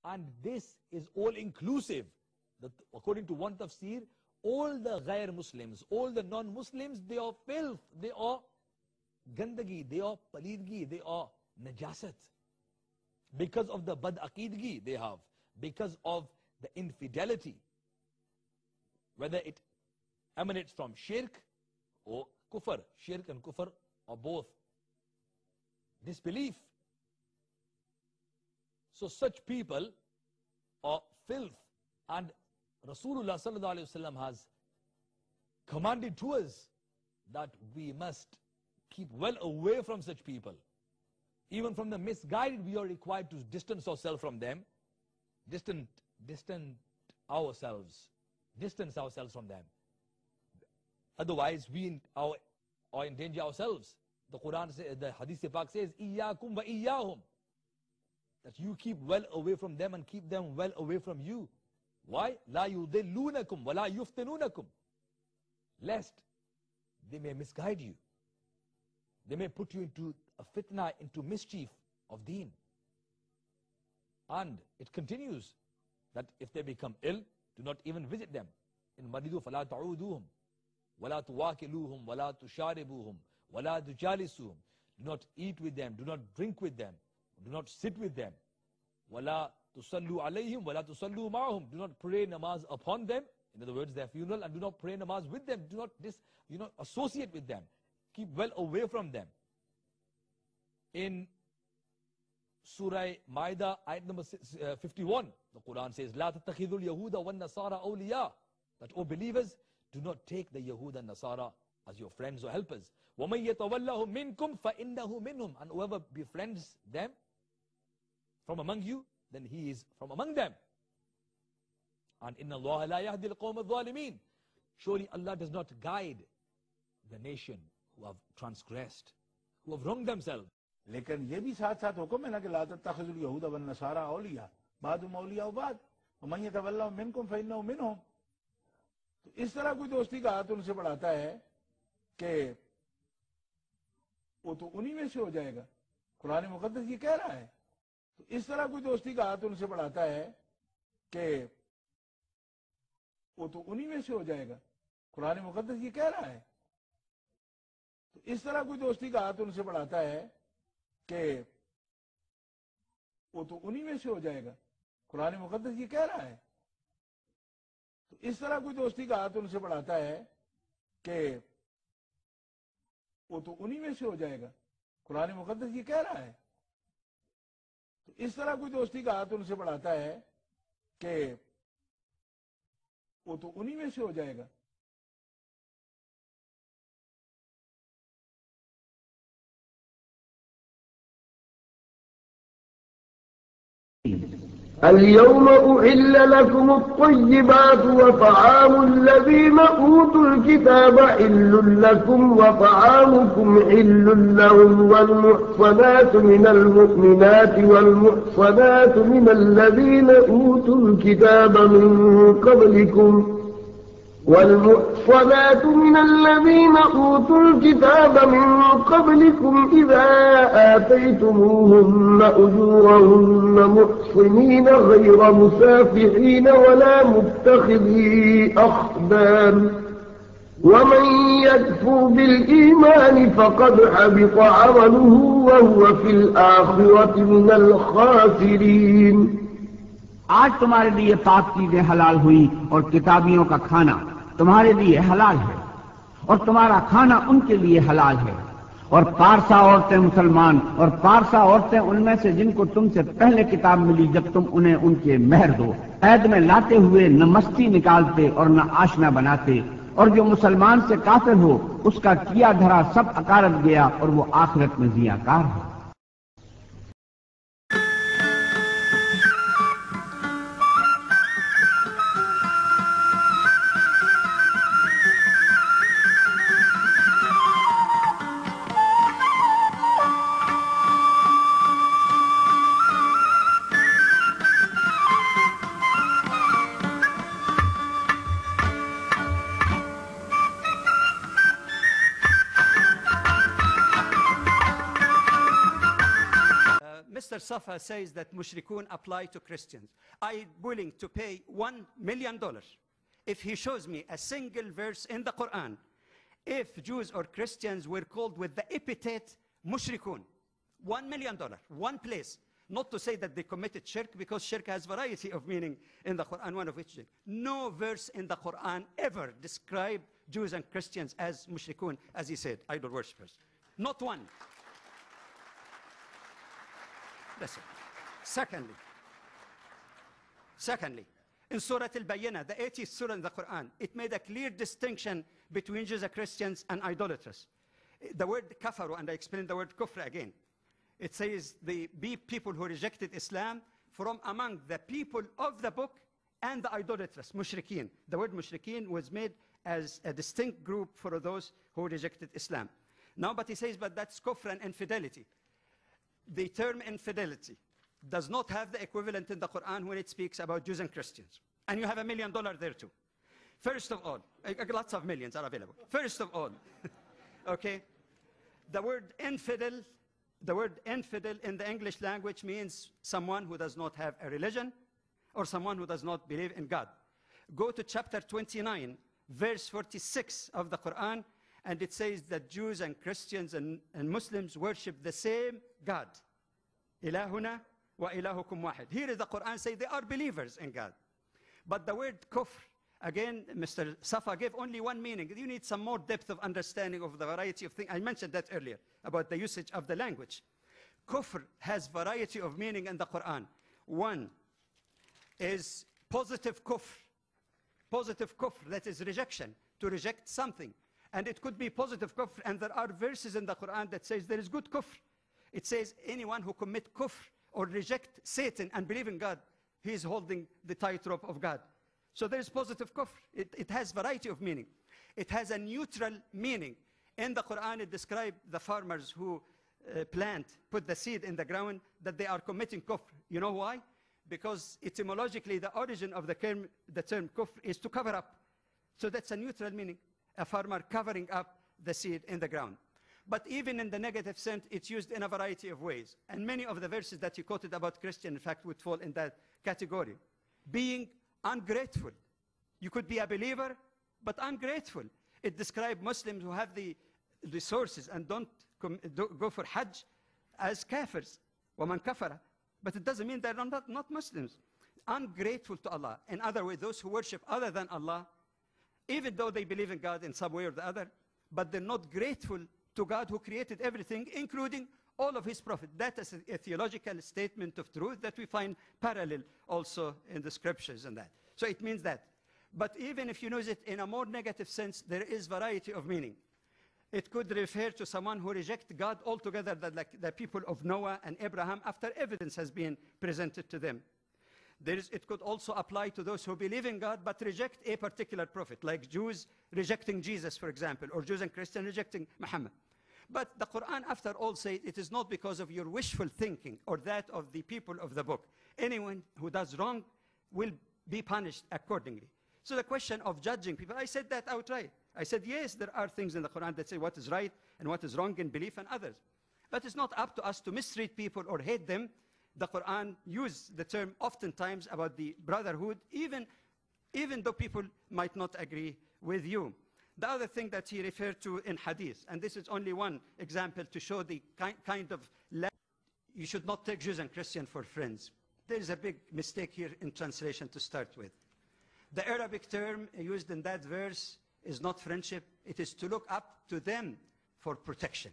And this is all inclusive. According to one tafsir, all the ghair Muslims, all the non-Muslims, they are filth, they are gandagi, they are paleedgi, they are najasat. Because of the bad aqeedgi they have, because of the infidelity, whether it emanates from shirk or kufr. Shirk and kufr are both disbelief. So such people are filth, and Rasulullah sallallahu alaihi wasallam has commanded to us that we must keep well away from such people. Even from the misguided, we are required to distance ourselves from them, distance ourselves from them. Otherwise, we are in danger ourselves. The Quran says, the Hadith Pak says, "Iyyakum wa iyyahum," that you keep well away from them and keep them well away from you. Why? La yudillunakum wa la yuftinunakum. Lest they may misguide you. They may put you into a fitna, into mischief of deen. And it continues that if they become ill, do not even visit them. In maridu fala ta'uduhum wala tuwakiluhum wala tusharibuhum wala tujalisuhum. Do not eat with them, do not drink with them, do not sit with them. Wala tusallu alayhim wala tusallu ma'ahum. Do not pray namaz upon them, in other words their funeral, and do not pray namaz with them. Do not associate with them. Keep well away from them. In Surah Ma'idah, ayat number 51, the Quran says, "La tattakhidul Yahuda wan Nasara awliya," that, O believers, do not take the Yahud and Nasara as your friends or helpers. وَمَن يَتَوَلَّهُم مِّنكُمْ فَإِنَّهُ مِنْهُمْ. And whoever befriends them from among you, then he is from among them. And إِنَّ اللَّهَ لَا يَهْدِي الْقَوْمَ الظَّالِمِينَ. Surely Allah does not guide the nation who have transgressed, who have wronged themselves. लेकिन ये भी साथ साथ हुक्म है ना कि ला तत्तखिज़ुल यहूदा वन नसारा औलिया बादुम औलिया बाद वमन यतवल्लहुम मिनकुम फइन्नहु मिनहुम। तो इस तरह कोई दोस्ती का हाथ उनसे बढ़ाता है कि वो तो उन्हीं में से हो जाएगा। कुरान मुकद्दस ये कह रहा है। तो इस तरह कोई दोस्ती का हाथ उनसे बढ़ाता है कि वो तो उन्हीं में से हो जाएगा। कुरान मुकद्दस ये कह रहा है। तो इस तरह कोई दोस्ती का हाथ उनसे बढ़ाता है कि वो तो उन्हीं में से हो जाएगा। कुरान मुकद्दस ये कह रहा है। तो इस तरह कोई दोस्ती का हाथ उनसे बढ़ाता है कि वो तो उन्हीं में से हो जाएगा। कुरान मुकद्दस ये कह रहा है। तो इस तरह कोई दोस्ती का हाथ उनसे बढ़ाता है कि वो तो उन्हीं में से हो जाएगा। اليوم أحل لكم الطيبات وطعام الذين أوتوا الكتاب حل لكم وطعامكم حل لهم والمحصنات من المؤمنات والمحصنات من الذين أوتوا الكتاب من قبلكم إذا آتيتموهن أجورهن محصنين غير مسافحين ولا متخذي أخدان ومن يكفر بالإيمان فقد حبط عمله وهو في الآخرة من الخاسرين। आज तुम्हारे लिए पाक चीजें हलाल हुई और किताबियों का खाना तुम्हारे लिए हलाल है और तुम्हारा खाना उनके लिए हलाल है। और पारसा औरतें मुसलमान और पारसा औरतें उनमें से जिनको तुमसे पहले किताब मिली जब तुम उन्हें उनके मेहर दो, ऐद में लाते हुए न मस्ती निकालते और न आशना बनाते। और जो मुसलमान से काफिर हो उसका किया धरा सब अकारत गया और वो आखिरत में जियाकार है। Safa says that mushrikun apply to Christians. I'm willing to pay $1 million if he shows me a single verse in the Quran if Jews or Christians were called with the epithet mushrikun. $1 million, one place. Not to say that they committed shirk, because shirk has variety of meaning in the Quran, one of which no verse in the Quran ever described Jews and Christians as mushrikun, as he said, idol worshippers. Not one. Listen. Secondly, in Surah Al-Bayyinah, the 80th surah in the Quran, it made a clear distinction between Jews and Christians and idolaters. The word kafaru, and I explained the word kufr again. It says the people who rejected Islam from among the people of the book and the idolatrous, mushrikeen. The word mushrikeen was made as a distinct group for those who rejected Islam. Now, but he says, but that's kufr and infidelity. The term infidelity does not have the equivalent in the Quran when it speaks about Jews and Christians. And you have $1 million there too. First of all, lots of millions are available. First of all, okay, the word infidel in the English language means someone who does not have a religion or someone who does not believe in God. Go to chapter 29, verse 46 of the Quran, and it says that Jews and Christians and Muslims worship the same God. Ilahuna wa ilahukum wahid. Here is the Quran say they are believers in God. But the word kufr, again, Mr. Safa gave only one meaning. You need some more depth of understanding of the variety of things. I mentioned that earlier about the usage of the language. Kufr has variety of meaning in the Quran. One is positive kufr. Positive kufr, that is rejection, to reject something. And it could be positive kufr, and there are verses in the Quran that says there is good kufr. It says anyone who commit kufr or reject Satan and believe in God, he is holding the tightrope of God. So there is positive kufr. It has variety of meaning. It has a neutral meaning. In the Quran, it describes the farmers who put the seed in the ground, that they are committing kufr. You know why? Because etymologically, the origin of the term kufr is to cover up. So that's a neutral meaning. A farmer covering up the seed in the ground. But even in the negative sense, it's used in a variety of ways. And many of the verses that you quoted about Christian, in fact, would fall in that category. Being ungrateful. You could be a believer, but ungrateful. It describes Muslims who have the resources and don't go for Hajj as kafirs. وَمَنْ كَفَرَ. But it doesn't mean they're not Muslims. Ungrateful to Allah. In other words, those who worship other than Allah, even though they believe in God in some way or the other, but they're not grateful to God who created everything, including all of his prophets. That is a theological statement of truth that we find parallel also in the scriptures and that. So it means that. But even if you use it in a more negative sense, there is variety of meaning. It could refer to someone who rejects God altogether, like the people of Noah and Abraham, after evidence has been presented to them. It could also apply to those who believe in God but reject a particular prophet, like Jews rejecting Jesus, for example, or Jews and Christians rejecting Muhammad. But the Quran, after all, says it is not because of your wishful thinking or that of the people of the book. Anyone who does wrong will be punished accordingly. So the question of judging people, I said that outright. I said, yes, there are things in the Quran that say what is right and what is wrong in belief and others. But it's not up to us to mistreat people or hate them. The Quran uses the term oftentimes about the brotherhood, even though people might not agree with you. The other thing that he referred to in hadith, and this is only one example to show the kind of you should not take Jews and Christians for friends. There is a big mistake here in translation to start with. The Arabic term used in that verse is not friendship. It is to look up to them for protection.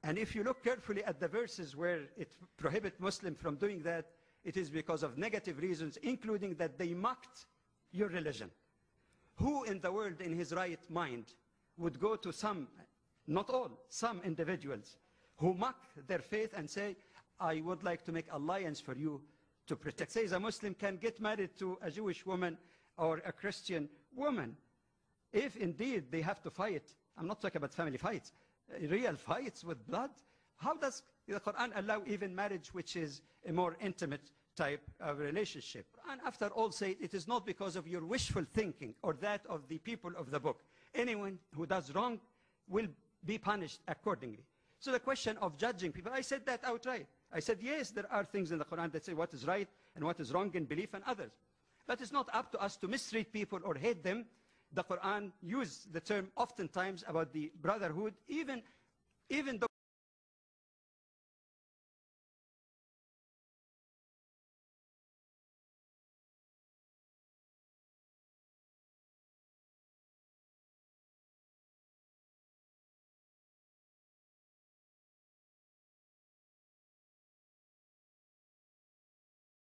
And if you look carefully at the verses where it prohibits Muslims from doing that, it is because of negative reasons, including that they mocked your religion. Who in the world in his right mind would go to some, not all, some individuals who mock their faith and say, I would like to make alliance for you to protect. Says a Muslim can get married to a Jewish woman or a Christian woman. If indeed they have to fight, I'm not talking about family fights, real fights with blood. How does the Quran allow even marriage which is a more intimate type of relationship? And after all, say it is not because of your wishful thinking or that of the people of the book. Anyone who does wrong will be punished accordingly. So the question of judging people, I said that outright. I said, yes, there are things in the Quran that say what is right and what is wrong in belief and others. But it's not up to us to mistreat people or hate them. The Quran uses the term oftentimes about the brotherhood, even though